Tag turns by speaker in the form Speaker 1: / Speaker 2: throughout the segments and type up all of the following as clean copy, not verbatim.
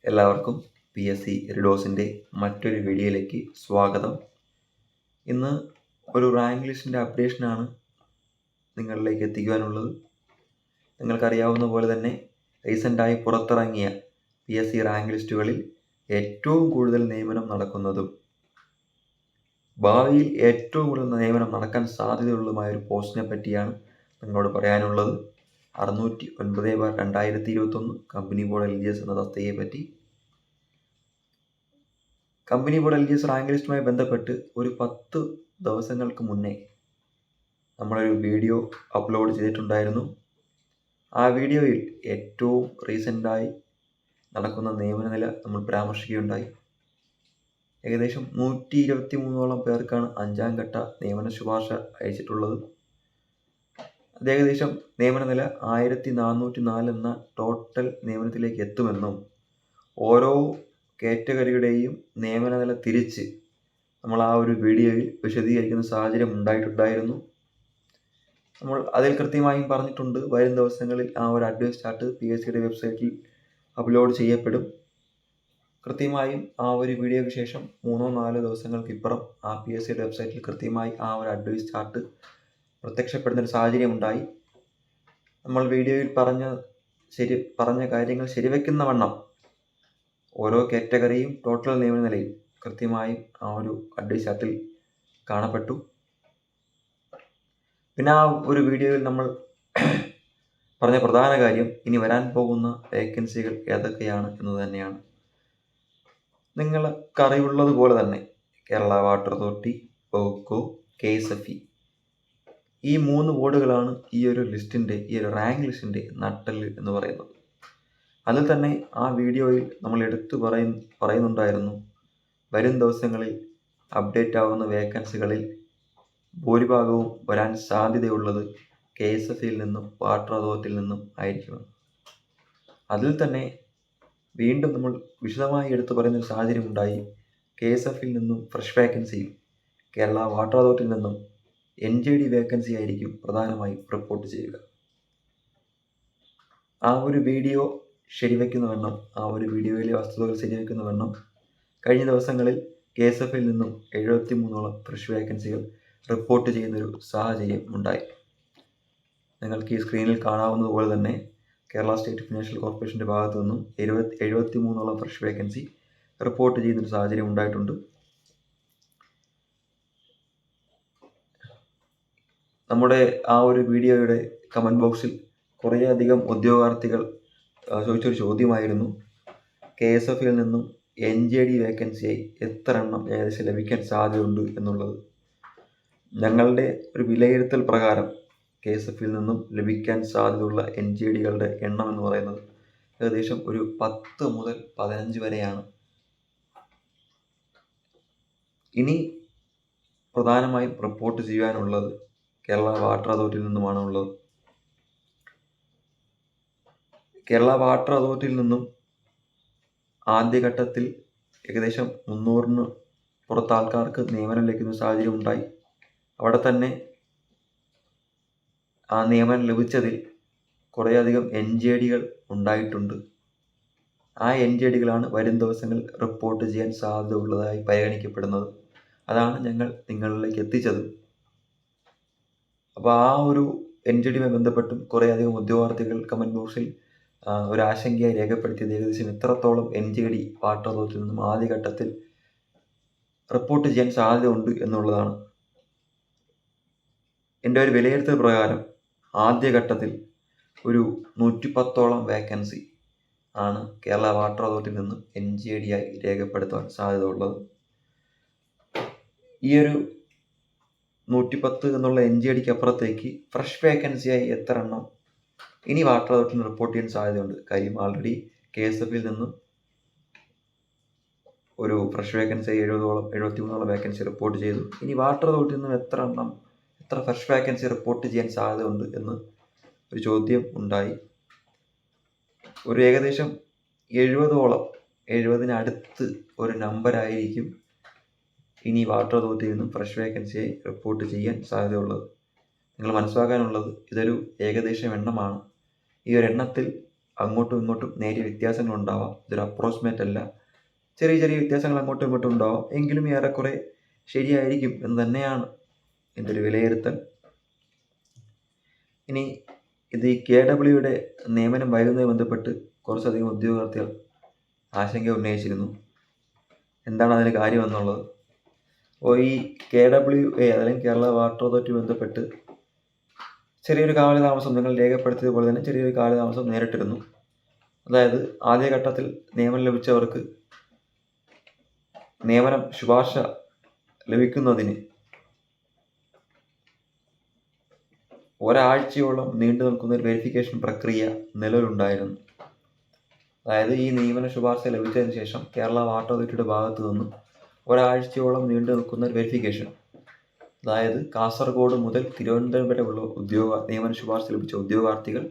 Speaker 1: എല്ലാവർക്കും PSC റിഡോസിൻ്റെ മറ്റൊരു വീഡിയോയിലേക്ക് സ്വാഗതം. ഇന്ന് ഒരു റാങ്ക് ലിസ്റ്റിൻ്റെ അപ്ഡേഷനാണ് നിങ്ങളിലേക്ക് എത്തിക്കുവാനുള്ളത്. നിങ്ങൾക്കറിയാവുന്ന പോലെ തന്നെ റീസെൻ്റായി പുറത്തിറങ്ങിയ PSC റാങ്ക് ലിസ്റ്റുകളിൽ ഏറ്റവും കൂടുതൽ നിയമനം നടക്കുന്നതും ഭാവിയിൽ ഏറ്റവും കൂടുതൽ നിയമനം നടക്കാൻ സാധ്യതയുള്ളതുമായ ഒരു പോസ്റ്റിനെ പറ്റിയാണ് നിങ്ങളോട് പറയാനുള്ളത്. 609/2021 കമ്പനി ബോർഡ് LGS എന്ന തസ്തികയെ പറ്റി. കമ്പനി ബോർഡ് LGS റാങ്ക് ലിസ്റ്റുമായി ബന്ധപ്പെട്ട് ഒരു 10 ദിവസങ്ങൾക്ക് മുന്നേ നമ്മളൊരു വീഡിയോ അപ്ലോഡ് ചെയ്തിട്ടുണ്ടായിരുന്നു. ആ വീഡിയോയിൽ ഏറ്റവും റീസെൻ്റായി നടക്കുന്ന നിയമന നില നമ്മൾ പരാമർശിക്കുകയുണ്ടായി. ഏകദേശം 123ഓളം പേർക്കാണ് 5ാം ഘട്ട നിയമന ശുപാർശ അയച്ചിട്ടുള്ളത്. അത് ഏകദേശം നിയമന നില 1404 എന്ന ടോട്ടൽ നിയമനത്തിലേക്ക് എത്തുമെന്നും ഓരോ കാറ്റഗറിയുടെയും നിയമന നില തിരിച്ച് നമ്മൾ ആ ഒരു വീഡിയോയിൽ വിശദീകരിക്കുന്ന സാഹചര്യം ഉണ്ടായിട്ടുണ്ടായിരുന്നു. നമ്മൾ അതിൽ കൃത്യമായും പറഞ്ഞിട്ടുണ്ട്, വരും ദിവസങ്ങളിൽ ആ ഒരു അഡ്വൈസ് ചാർട്ട് PSCയുടെ വെബ്സൈറ്റിൽ അപ്ലോഡ് ചെയ്യപ്പെടും. കൃത്യമായും ആ ഒരു വീഡിയോയ്ക്ക് ശേഷം 3-4 ദിവസങ്ങൾക്ക് ഇപ്പുറം ആ PSCയുടെ വെബ്സൈറ്റിൽ കൃത്യമായി ആ ഒരു അഡ്വൈസ് ചാർട്ട് പ്രത്യക്ഷപ്പെടുന്നൊരു സാഹചര്യം ഉണ്ടായി. നമ്മൾ വീഡിയോയിൽ പറഞ്ഞ കാര്യങ്ങൾ ശരിവെക്കുന്ന വണ്ണം ഓരോ കാറ്റഗറിയും ടോട്ടൽ നിയമന നിലയിൽ കൃത്യമായും ആ ഒരു അഡ്വൈസ് ചാർട്ടിൽ കാണപ്പെട്ടു. പിന്നെ ആ ഒരു വീഡിയോയിൽ നമ്മൾ പറഞ്ഞ പ്രധാന കാര്യം ഇനി വരാൻ പോകുന്ന വേക്കൻസികൾ ഏതൊക്കെയാണ് എന്നത് തന്നെയാണ്. നിങ്ങൾക്കറിവുള്ളതുപോലെ തന്നെ Kerala water authority, Boko, KSFE ഈ 3 ബോർഡുകളാണ് ഈ ഒരു റാങ്ക് ലിസ്റ്റിൻ്റെ നട്ടെല്ല് എന്ന് പറയുന്നത്. അതിൽ തന്നെ ആ വീഡിയോയിൽ നമ്മൾ എടുത്തു പറയുന്നുണ്ടായിരുന്നു, വരും ദിവസങ്ങളിൽ അപ്ഡേറ്റ് ആവുന്ന വേക്കൻസികളിൽ ഭൂരിഭാഗവും വരാൻ സാധ്യതയുള്ളത് KSFEയിൽ നിന്നും വാട്ടർ അതോറിറ്റിയിൽ നിന്നും ആയിരിക്കുമെന്ന്. അതിൽ തന്നെ വീണ്ടും നമ്മൾ വിശദമായി എടുത്തു പറയുന്ന ഒരു സാഹചര്യം ഉണ്ടായി. KSFEയിൽ നിന്നും ഫ്രഷ് വേക്കൻസിയും കേരള വാട്ടർ അതോറിറ്റിയിൽ നിന്നും NJD വേക്കൻസി ആയിരിക്കും പ്രധാനമായും റിപ്പോർട്ട് ചെയ്യുക. ആ ഒരു വീഡിയോ ശരിവെക്കുന്ന വണ്ണം, ആ ഒരു വീഡിയോയിലെ വസ്തുതകൾ ശരിവെക്കുന്ന വണ്ണം കഴിഞ്ഞ ദിവസങ്ങളിൽ KSFEയിൽ നിന്നും 73ഓളം ഫ്രഷ് വേക്കൻസികൾ റിപ്പോർട്ട് ചെയ്യുന്നൊരു സാഹചര്യം ഉണ്ടായി. നിങ്ങൾക്ക് ഈ സ്ക്രീനിൽ കാണാവുന്നതുപോലെ തന്നെ കേരള സ്റ്റേറ്റ് ഫിനാൻഷ്യൽ കോർപ്പറേഷൻ്റെ ഭാഗത്തു നിന്നും 73ഓളം ഫ്രഷ് വേക്കൻസി റിപ്പോർട്ട് ചെയ്യുന്നൊരു സാഹചര്യം ഉണ്ടായിട്ടുണ്ട്. നമ്മുടെ ആ ഒരു വീഡിയോയുടെ കമൻറ്റ് ബോക്സിൽ കുറേയധികം ഉദ്യോഗാർത്ഥികൾ ചോദിച്ചൊരു ചോദ്യമായിരുന്നു, KSFEയിൽ നിന്നും NJD വേക്കൻസിയായി എത്ര എണ്ണം ഏകദേശം ലഭിക്കാൻ സാധ്യതയുണ്ട് എന്നുള്ളത്. ഞങ്ങളുടെ ഒരു വിലയിരുത്തൽ പ്രകാരം KSFEയിൽ നിന്നും ലഭിക്കാൻ സാധ്യതയുള്ള NJDകളുടെ എണ്ണം എന്ന് പറയുന്നത് ഏകദേശം ഒരു 10 മുതൽ 15 വരെയാണ്. ഇനി പ്രധാനമായും റിപ്പോർട്ട് ചെയ്യാനുള്ളത് കേരള വാട്ടർ അതോറിറ്റിയിൽ നിന്നുമാണ് ഉള്ളത്. കേരള വാട്ടർ അതോറിറ്റിയിൽ നിന്നും ആദ്യഘട്ടത്തിൽ ഏകദേശം 300-ന് പുറത്ത് ആൾക്കാർക്ക് നിയമനം ലഭിക്കുന്ന സാഹചര്യം ഉണ്ടായി. അവിടെ തന്നെ ആ നിയമനം ലഭിച്ചതിൽ കുറേയധികം NJDകൾ ഉണ്ടായിട്ടുണ്ട്. ആ NJDകളാണ് വരും ദിവസങ്ങളിൽ റിപ്പോർട്ട് ചെയ്യാൻ സാധ്യത ഉള്ളതായി പരിഗണിക്കപ്പെടുന്നത്. അതാണ് ഞങ്ങൾ നിങ്ങളിലേക്ക് എത്തിച്ചത്. അപ്പോൾ ആ ഒരു NJDയുമായി ബന്ധപ്പെട്ടും കുറേയധികം ഉദ്യോഗാർത്ഥികൾ കമൻറ്റ് ബോക്സിൽ ഒരു ആശങ്കയായി രേഖപ്പെടുത്തിയത് ഏകദേശം എത്രത്തോളം NJD വാട്ടർ അതോറിറ്റിയിൽ നിന്നും ആദ്യഘട്ടത്തിൽ റിപ്പോർട്ട് ചെയ്യാൻ സാധ്യത ഉണ്ട് എന്നുള്ളതാണ്. എൻ്റെ ഒരു വിലയിരുത്തൽ പ്രകാരം ആദ്യഘട്ടത്തിൽ ഒരു 110ഓളം വേക്കൻസി ആണ് കേരള വാട്ടർ അതോറിറ്റിയിൽ നിന്നും NJDയായി രേഖപ്പെടുത്താൻ സാധ്യത ഉള്ളത്. ഈ ഒരു 110 എന്നുള്ള NJDക്ക് അപ്പുറത്തേക്ക് ഫ്രഷ് വേക്കൻസിയായി എത്ര എണ്ണം ഇനി വാട്ടർ അതോറിറ്റിയിൽ റിപ്പോർട്ട് ചെയ്യാൻ സാധ്യതയുണ്ട്. കാര്യം ഓൾറെഡി KSFEയിൽ നിന്നും ഒരു ഫ്രഷ് വേക്കൻസി 73ഓളം വേക്കൻസി റിപ്പോർട്ട് ചെയ്തു. ഇനി വാട്ടർ അതോറിറ്റിയിൽ നിന്നും എത്ര ഫ്രഷ് വേക്കൻസി റിപ്പോർട്ട് ചെയ്യാൻ സാധ്യതയുണ്ട് എന്ന് ഒരു ചോദ്യം ഉണ്ടായി. ഒരു ഏകദേശം 70-ന് അടുത്ത് ഒരു നമ്പറായിരിക്കും ഇനി വാട്ടർ അതോറിറ്റിയിൽ നിന്നും ഫ്രഷ് വേക്കൻസിയായി റിപ്പോർട്ട് ചെയ്യാൻ സാധ്യതയുള്ളത്. നിങ്ങൾ മനസ്സിലാക്കാനുള്ളത്, ഇതൊരു ഏകദേശം എണ്ണമാണ്. ഈ ഒരു എണ്ണത്തിൽ അങ്ങോട്ടും ഇങ്ങോട്ടും നേരിയ വ്യത്യാസങ്ങളുണ്ടാവാം. ഇതൊരു അപ്രോക്സിമേറ്റ് അല്ല. ചെറിയ ചെറിയ വ്യത്യാസങ്ങൾ അങ്ങോട്ടും ഇങ്ങോട്ടും ഉണ്ടാവാം. എങ്കിലും ഏറെക്കുറെ ശരിയായിരിക്കും എന്ന് തന്നെയാണ് എൻ്റെ ഒരു വിലയിരുത്തൽ. ഇനി ഇത് ഈ KWയുടെ നിയമനം വൈകുന്നതുമായി ബന്ധപ്പെട്ട് കുറച്ചധികം ഉദ്യോഗാർത്ഥികൾ ആശങ്ക ഉന്നയിച്ചിരുന്നു. എന്താണ് അതിന് കാര്യമെന്നുള്ളത്. അപ്പോൾ ഈ KWA അല്ലെങ്കിൽ കേരള വാട്ടർ അതോറിറ്റി ബന്ധപ്പെട്ട് ചെറിയൊരു കാലതാമസം നിങ്ങൾ രേഖപ്പെടുത്തിയതുപോലെ തന്നെ ചെറിയൊരു കാലതാമസം നേരിട്ടിരുന്നു. അതായത് ആദ്യഘട്ടത്തിൽ നിയമനം ലഭിച്ചവർക്ക് നിയമനം ശുപാർശ ലഭിക്കുന്നതിന് ഒരാഴ്ചയോളം നീണ്ടു നിൽക്കുന്ന ഒരു വെരിഫിക്കേഷൻ പ്രക്രിയ നിലവിലുണ്ടായിരുന്നു. അതായത് ഈ നിയമന ശുപാർശ ലഭിച്ചതിന് ശേഷം കേരള വാട്ടർ അതോറിറ്റിയുടെ ഭാഗത്തു നിന്നും ഒരാഴ്ചയോളം നീണ്ടു നിൽക്കുന്ന ഒരു വെരിഫിക്കേഷൻ, അതായത് കാസർഗോഡ് മുതൽ തിരുവനന്തപുരം വരെ ഉള്ള നിയമന ശുപാർശ ലഭിച്ച ഉദ്യോഗാർത്ഥികൾ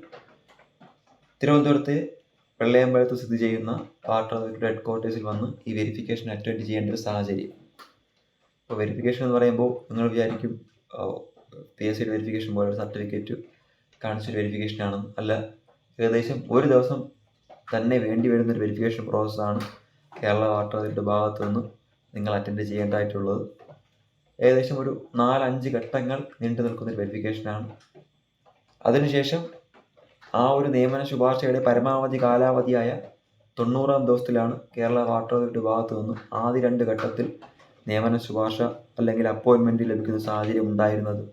Speaker 1: തിരുവനന്തപുരത്തെ വെള്ളയമ്പലത്ത് സ്ഥിതി ചെയ്യുന്ന വാട്ടർ അതോറിറ്റിയുടെ ഹെഡ്ക്വാർട്ടേഴ്സിൽ വന്ന് ഈ വെരിഫിക്കേഷൻ അറ്റൻഡ് ചെയ്യേണ്ട ഒരു സാഹചര്യം. അപ്പോൾ വെരിഫിക്കേഷൻ എന്ന് പറയുമ്പോൾ നിങ്ങൾ വിചാരിക്കും PSC വെരിഫിക്കേഷൻ പോലെ ഒരു സർട്ടിഫിക്കറ്റ് കാണിച്ചൊരു വെരിഫിക്കേഷനാണെന്ന്. അല്ല, ഏകദേശം ഒരു ദിവസം തന്നെ വേണ്ടി വരുന്നൊരു വെരിഫിക്കേഷൻ പ്രോസസ്സാണ് കേരള വാട്ടർ അതോറിറ്റിയുടെ ഭാഗത്തു നിന്ന് നിങ്ങൾ അറ്റൻഡ് ചെയ്യേണ്ടതായിട്ടുള്ളത്. ഏകദേശം ഒരു 4-5 ഘട്ടങ്ങൾ നീണ്ടു നിൽക്കുന്നൊരു വെരിഫിക്കേഷനാണ്. അതിനുശേഷം ആ ഒരു നിയമന ശുപാർശയുടെ പരമാവധി കാലാവധിയായ 90-ാം ദിവസത്തിലാണ് കേരള വാട്ടർ അതോറിറ്റിയുടെ ഭാഗത്തു നിന്നും ആദ്യ 2 ഘട്ടത്തിൽ നിയമന ശുപാർശ അല്ലെങ്കിൽ അപ്പോയിൻമെൻറ്റ് ലഭിക്കുന്ന സാഹചര്യം ഉണ്ടായിരുന്നത്.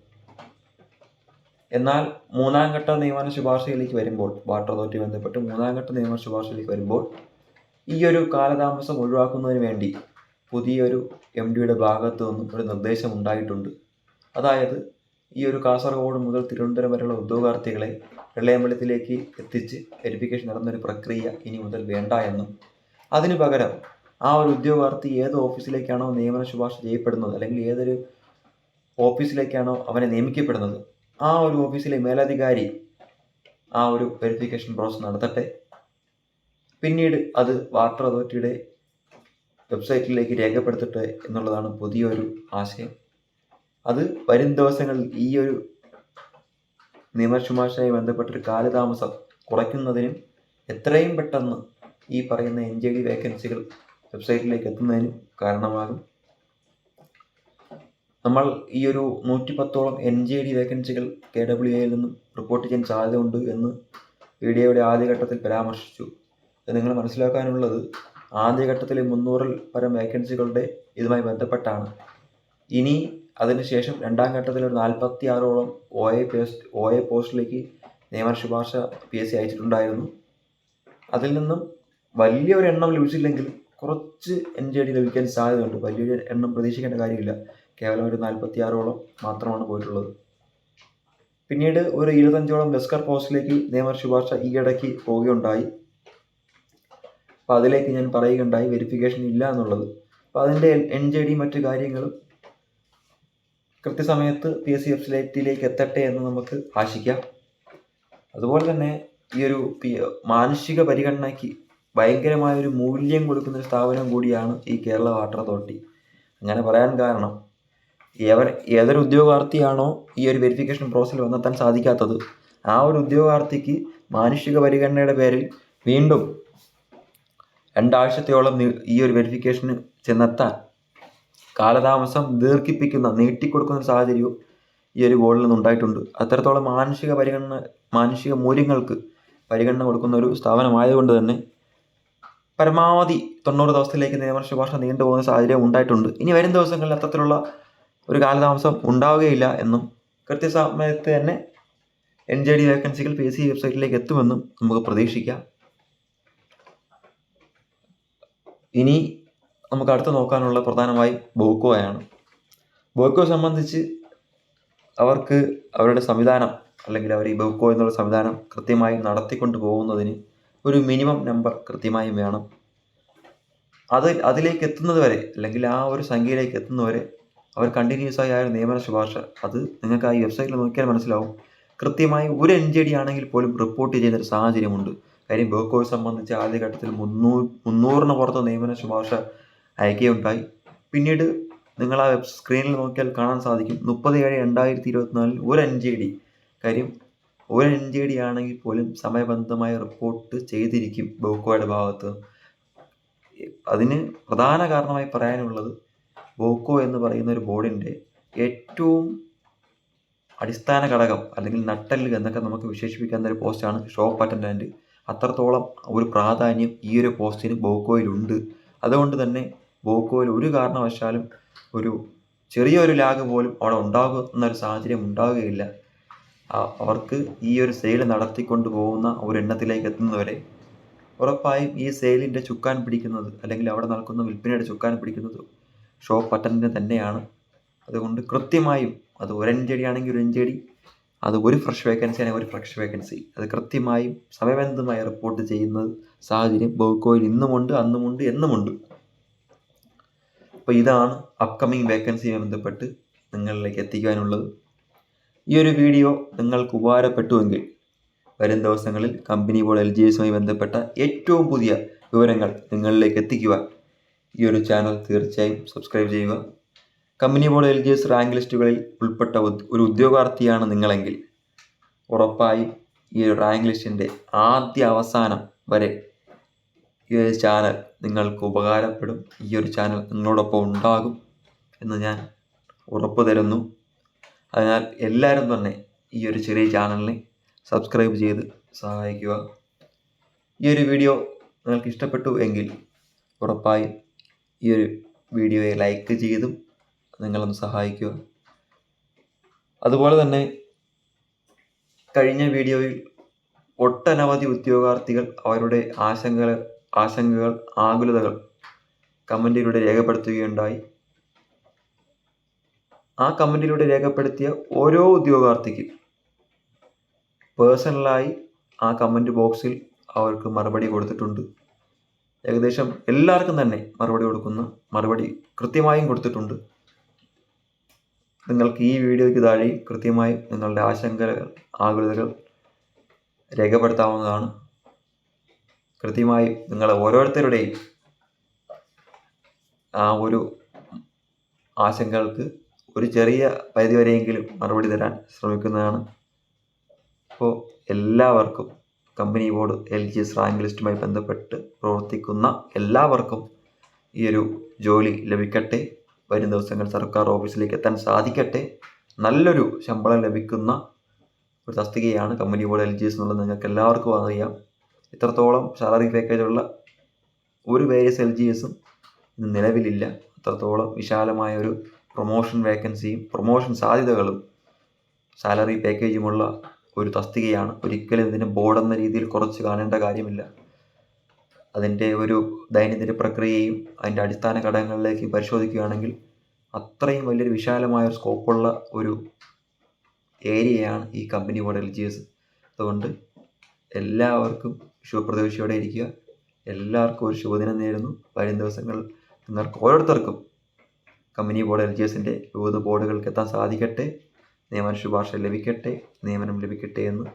Speaker 1: എന്നാൽ 3-ാം ഘട്ട നിയമന ശുപാർശയിലേക്ക് വരുമ്പോൾ, വാട്ടർ അതോറിറ്റി ബന്ധപ്പെട്ട് 3-ാം ഘട്ട നിയമന ശുപാർശയിലേക്ക് വരുമ്പോൾ ഈ ഒരു കാലതാമസം ഒഴിവാക്കുന്നതിന് വേണ്ടി പുതിയൊരു MDയുടെ ഭാഗത്തു നിന്നും ഒരു നിർദ്ദേശം ഉണ്ടായിട്ടുണ്ട്. അതായത് ഈ ഒരു കാസർഗോഡ് മുതൽ തിരുവനന്തപുരം വരെയുള്ള ഉദ്യോഗാർത്ഥികളെ വെള്ളയമ്പലത്തിലേക്ക് എത്തിച്ച് വെരിഫിക്കേഷൻ നടന്നൊരു പ്രക്രിയ ഇനി മുതൽ വേണ്ട എന്നും, അതിനു പകരം ആ ഒരു ഉദ്യോഗാർത്ഥി ഏത് ഓഫീസിലേക്കാണോ നിയമന ശുപാർശ ചെയ്യപ്പെടുന്നത് അല്ലെങ്കിൽ ഏതൊരു ഓഫീസിലേക്കാണോ അവനെ നിയമിക്കപ്പെടുന്നത് ആ ഒരു ഓഫീസിലെ മേലധികാരി ആ ഒരു വെരിഫിക്കേഷൻ പ്രോസസ്സ് നടത്തട്ടെ. പിന്നീട് അത് വാട്ടർ അതോറിറ്റിയുടെ വെബ്സൈറ്റിലേക്ക് രേഖപ്പെടുത്തട്ടെ എന്നുള്ളതാണ് പുതിയൊരു ആശയം. അത് വരും ദിവസങ്ങളിൽ ഈ ഒരു നിയമന ശുപാർശയുമായി ബന്ധപ്പെട്ടൊരു കാലതാമസം കുറയ്ക്കുന്നതിനും എത്രയും പെട്ടെന്ന് ഈ പറയുന്ന NJD വേക്കൻസികൾ വെബ്സൈറ്റിലേക്ക് എത്തുന്നതിനും കാരണമാകും. നമ്മൾ ഈ ഒരു 110ഓളം NJD വേക്കൻസികൾ KWAയിൽ നിന്നും റിപ്പോർട്ട് ചെയ്യാൻ സാധ്യതയുണ്ട് എന്ന് വീഡിയോയുടെ ആദ്യഘട്ടത്തിൽ പരാമർശിച്ചു. നിങ്ങൾ മനസ്സിലാക്കാനുള്ളത് ആദ്യഘട്ടത്തിലെ 300-ൽ പരം വേക്കൻസികളുടെ ഇതുമായി ബന്ധപ്പെട്ടാണ്. ഇനി അതിനുശേഷം 2-ാം ഘട്ടത്തിൽ ഒരു 46ഓളം OA പോസ്റ്റിലേക്ക് നിയമന ശുപാർശ PSC അയച്ചിട്ടുണ്ടായിരുന്നു. അതിൽ നിന്നും വലിയൊരു എണ്ണം ലഭിച്ചില്ലെങ്കിൽ കുറച്ച് NJD ലഭിക്കാൻ സാധ്യതയുണ്ട്. വലിയൊരു എണ്ണം പ്രതീക്ഷിക്കേണ്ട കാര്യമില്ല. കേവലം ഒരു 46ഓളം മാത്രമാണ് പോയിട്ടുള്ളത്. പിന്നീട് ഒരു 25ഓളം ലസ്കർ പോസ്റ്റിലേക്ക് നിയമന ശുപാർശ ഈയിടയ്ക്ക് പോവുകയുണ്ടായി. അപ്പോൾ അതിലേക്ക് ഞാൻ പറയുകയുണ്ടായി വെരിഫിക്കേഷൻ ഇല്ല എന്നുള്ളത്. അപ്പോൾ അതിൻ്റെ NJD മറ്റു കാര്യങ്ങളും കൃത്യസമയത്ത് PSC വെബ്സൈറ്റിലേക്ക് എത്തട്ടെ എന്ന് നമുക്ക് ആശിക്കാം. അതുപോലെ തന്നെ ഈ ഒരു മാനുഷിക പരിഗണനയ്ക്ക് ഭയങ്കരമായൊരു മൂല്യം കൊടുക്കുന്നൊരു സ്ഥാപനം കൂടിയാണ് ഈ കേരള വാട്ടർ അതോറിറ്റി. അങ്ങനെ പറയാൻ കാരണം ഏതൊരു ഉദ്യോഗാർത്ഥിയാണോ ഈ ഒരു വെരിഫിക്കേഷൻ പ്രോസസ്സിൽ വന്നെത്താൻ സാധിക്കാത്തത് ആ ഒരു ഉദ്യോഗാർത്ഥിക്ക് മാനുഷിക പരിഗണനയുടെ പേരിൽ വീണ്ടും 2 ആഴ്ചത്തോളം ഈ ഒരു വെരിഫിക്കേഷന് ചെന്നെത്താൻ കാലതാമസം നീട്ടിക്കൊടുക്കുന്ന ഒരു സാഹചര്യവും ഈ ഒരു ബോർഡിൽ നിന്നുണ്ടായിട്ടുണ്ട്. അത്രത്തോളം മാനുഷിക മൂല്യങ്ങൾക്ക് പരിഗണന കൊടുക്കുന്ന ഒരു സ്ഥാപനമായതുകൊണ്ട് തന്നെ പരമാവധി 90 ദിവസത്തിലേക്ക് നിയമന ശുപാർശ നീണ്ടുപോകുന്ന സാഹചര്യം ഉണ്ടായിട്ടുണ്ട്. ഇനി വരും ദിവസങ്ങളിൽ അത്തരത്തിലുള്ള ഒരു കാലതാമസം ഉണ്ടാവുകയില്ല എന്നും കൃത്യസമയത്ത് തന്നെ NJD വേക്കൻസികൾ PSC വെബ്സൈറ്റിലേക്ക് എത്തുമെന്നും നമുക്ക് പ്രതീക്ഷിക്കാം. ഇനി നമുക്ക് അടുത്ത് നോക്കാനുള്ള പ്രധാനമായി ബോക്കോയാണ്. ബോക്കോയെ സംബന്ധിച്ച് അവർക്ക് അവരുടെ സംവിധാനം അല്ലെങ്കിൽ അവർ ഈ ബോക്കോ എന്നുള്ള സംവിധാനം കൃത്യമായി നടത്തിക്കൊണ്ട് പോകുന്നതിന് ഒരു മിനിമം നമ്പർ കൃത്യമായും വേണം. അതിലേക്ക് എത്തുന്നത് വരെ അല്ലെങ്കിൽ ആ ഒരു സംഖ്യയിലേക്ക് എത്തുന്നവരെ അവർ കണ്ടിന്യൂസ് ആയ ഒരു നിയമന ശുപാർശ അത് നിങ്ങൾക്ക് ആ വെബ്സൈറ്റിൽ നോക്കിയാൽ മനസ്സിലാവും. കൃത്യമായി ഒരു NJD ആണെങ്കിൽ പോലും റിപ്പോർട്ട് ചെയ്യുന്നൊരു സാഹചര്യമുണ്ട്. കാര്യം ബോക്കോയെ സംബന്ധിച്ച് ആദ്യഘട്ടത്തിൽ 300-ന് പുറത്ത് നിയമന ശുപാർശ അയക്കുകയുണ്ടായി. പിന്നീട് നിങ്ങൾ ആ സ്ക്രീനിൽ നോക്കിയാൽ കാണാൻ സാധിക്കും 30/7/2024 ഒരു NJD. കാര്യം ഒരു NJD ആണെങ്കിൽ പോലും സമയബന്ധമായി റിപ്പോർട്ട് ചെയ്തിരിക്കും ബോക്കോയുടെ ഭാഗത്ത്. അതിന് പ്രധാന കാരണമായി പറയാനുള്ളത് ബോക്കോ എന്ന് പറയുന്ന ഒരു ബോർഡിൻ്റെ ഏറ്റവും അടിസ്ഥാന ഘടകം അല്ലെങ്കിൽ നട്ടെല്ല് എന്നൊക്കെ നമുക്ക് വിശേഷിപ്പിക്കാവുന്ന ഒരു പോസ്റ്റാണ് ഷോപ്പ് അറ്റൻഡൻറ്റ്. അത്രത്തോളം ഒരു പ്രാധാന്യം ഈ ഒരു പോസ്റ്റിന് ബോക്കോയിലുണ്ട്. അതുകൊണ്ട് തന്നെ ബോക്കോയിൽ ഒരു കാരണവശാലും ഒരു ചെറിയൊരു ലാഗ് പോലും അവിടെ ഉണ്ടാകുന്ന ഒരു സാഹചര്യം ഉണ്ടാവുകയില്ല. അവർക്ക് ഈ ഒരു സെയിൽ നടത്തിക്കൊണ്ട് പോകുന്ന ഒരു എണ്ണത്തിലേക്ക് എത്തുന്നവരെ ഉറപ്പായും ഈ സെയിലിൻ്റെ ചുക്കാൻ പിടിക്കുന്നത് അല്ലെങ്കിൽ അവിടെ നടക്കുന്ന വിൽപ്പനയുടെ ചുക്കാൻ പിടിക്കുന്നത് ഷോപ്പ് അറ്റൻഡൻറ്റ് തന്നെയാണ്. അതുകൊണ്ട് കൃത്യമായും അത് ഒരു NJD ആണെങ്കിൽ ഒരു NJD, അത് ഒരു ഫ്രഷ് വേക്കൻസി ആണെങ്കിൽ ഒരു ഫ്രഷ് വേക്കൻസി, അത് കൃത്യമായും സമയബന്ധമായി റിപ്പോർട്ട് ചെയ്യുന്ന സാഹചര്യം ബോക്കോയിൽ ഇന്നുമുണ്ട്, അന്നുമുണ്ട്, എന്നുമുണ്ട്. അപ്പോൾ ഇതാണ് അപ്കമിങ് വേക്കൻസിയുമായി ബന്ധപ്പെട്ട് നിങ്ങളിലേക്ക് എത്തിക്കാനുള്ളത്. ഈ ഒരു വീഡിയോ നിങ്ങൾക്ക് ഉപകാരപ്പെട്ടുവെങ്കിൽ വരും ദിവസങ്ങളിൽ കമ്പനി ബോർഡ് LGSയുമായി ബന്ധപ്പെട്ട ഏറ്റവും പുതിയ വിവരങ്ങൾ നിങ്ങളിലേക്ക് എത്തിക്കുവാൻ ഈ ഒരു ചാനൽ തീർച്ചയായും സബ്സ്ക്രൈബ് ചെയ്യുക. കമ്പനി ബോർഡ് LGS റാങ്ക് ലിസ്റ്റുകളിൽ ഉൾപ്പെട്ട ഒരു ഉദ്യോഗാർത്ഥിയാണ് നിങ്ങളെങ്കിൽ ഉറപ്പായും ഈ ഒരു റാങ്ക് ലിസ്റ്റിൻ്റെ ആദ്യ അവസാനം വരെ ഈ ഒരു ചാനൽ നിങ്ങൾക്ക് ഉപകാരപ്പെടും. ഈ ഒരു ചാനൽ നിങ്ങളോടൊപ്പം ഉണ്ടാകും എന്ന് ഞാൻ ഉറപ്പ് തരുന്നു. അതിനാൽ എല്ലാവരും തന്നെ ഈ ഒരു ചെറിയ ചാനലിനെ സബ്സ്ക്രൈബ് ചെയ്ത് സഹായിക്കുക. ഈ ഒരു വീഡിയോ നിങ്ങൾക്ക് ഇഷ്ടപ്പെട്ടു എങ്കിൽ ഉറപ്പായും ഈ ഒരു വീഡിയോയെ ലൈക്ക് ചെയ്തും നിങ്ങളൊന്ന് സഹായിക്കുക. അതുപോലെ തന്നെ കഴിഞ്ഞ വീഡിയോയിൽ ഒട്ടനവധി ഉദ്യോഗാർത്ഥികൾ അവരുടെ ആശങ്കകൾ, ആകുലതകൾ കമൻറ്റിലൂടെ രേഖപ്പെടുത്തുകയുണ്ടായി. ആ കമൻറ്റിലൂടെ രേഖപ്പെടുത്തിയ ഓരോ ഉദ്യോഗാർത്ഥിക്കും പേഴ്സണലായി ആ കമൻറ്റ് ബോക്സിൽ അവർക്ക് മറുപടി കൊടുത്തിട്ടുണ്ട്. ഏകദേശം എല്ലാവർക്കും തന്നെ മറുപടി കൃത്യമായും കൊടുത്തിട്ടുണ്ട്. നിങ്ങൾക്ക് ഈ വീഡിയോയ്ക്ക് താഴെ കൃത്യമായും നിങ്ങളുടെ ആശങ്കകൾ, ആകുലതകൾ രേഖപ്പെടുത്താവുന്നതാണ്. കൃത്യമായും നിങ്ങളെ ഓരോരുത്തരുടെയും ആ ഒരു ആശങ്കകൾക്ക് ഒരു ചെറിയ പരിധിവരെയെങ്കിലും മറുപടി തരാൻ ശ്രമിക്കുന്നതാണ്. അപ്പോൾ എല്ലാവർക്കും കമ്പനി ബോർഡ് LGS റാങ്ക് ലിസ്റ്റുമായി ബന്ധപ്പെട്ട് പ്രവർത്തിക്കുന്ന എല്ലാവർക്കും ഈ ഒരു ജോലി ലഭിക്കട്ടെ. വരും ദിവസങ്ങൾ സർക്കാർ ഓഫീസിലേക്ക് എത്താൻ സാധിക്കട്ടെ. നല്ലൊരു ശമ്പളം ലഭിക്കുന്ന ഒരു തസ്തികയാണ് കമ്പനി ബോർഡ് LGS എന്നുള്ളത് നിങ്ങൾക്ക് എല്ലാവർക്കും അറിയാം. ഇത്രത്തോളം സാലറി പാക്കേജുള്ള ഒരു വേരിയസ് LGSും ഇന്ന് നിലവിലില്ല. അത്രത്തോളം വിശാലമായ ഒരു പ്രൊമോഷൻ വേക്കൻസിയും പ്രൊമോഷൻ സാധ്യതകളും സാലറി പാക്കേജുമുള്ള ഒരു തസ്തികയാണ്. ഒരിക്കലും ഇതിനെ ബോർഡ് എന്ന രീതിയിൽ കുറച്ച് കാണേണ്ട കാര്യമില്ല. അതിൻ്റെ ഒരു ദൈനംദിന പ്രക്രിയയും അതിൻ്റെ അടിസ്ഥാന ഘടകങ്ങളിലേക്ക് പരിശോധിക്കുകയാണെങ്കിൽ അത്രയും വലിയൊരു വിശാലമായ ഒരു സ്കോപ്പുള്ള ഒരു ഏരിയയാണ് ഈ കമ്പനി ബോർഡ് LGS. അതുകൊണ്ട് എല്ലാവർക്കും ശുഭപ്രതീക്ഷയോടെ ഇരിക്കുക. എല്ലാവർക്കും ഒരു ശുഭദിനം നേരുന്നു. വരും ദിവസങ്ങൾ നിങ്ങൾക്ക് ഓരോരുത്തർക്കും കമ്പനി ബോർഡ് LGSൻ്റെ വിവിധ ബോർഡുകൾക്ക് എത്താൻ സാധിക്കട്ടെ. നിയമന ശുപാർശ ലഭിക്കട്ടെ, നിയമനം ലഭിക്കട്ടെ എന്ന്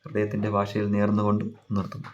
Speaker 1: ഹൃദയത്തിൻ്റെ ഭാഷയിൽ നേർന്നുകൊണ്ട് നിർത്തുന്നു.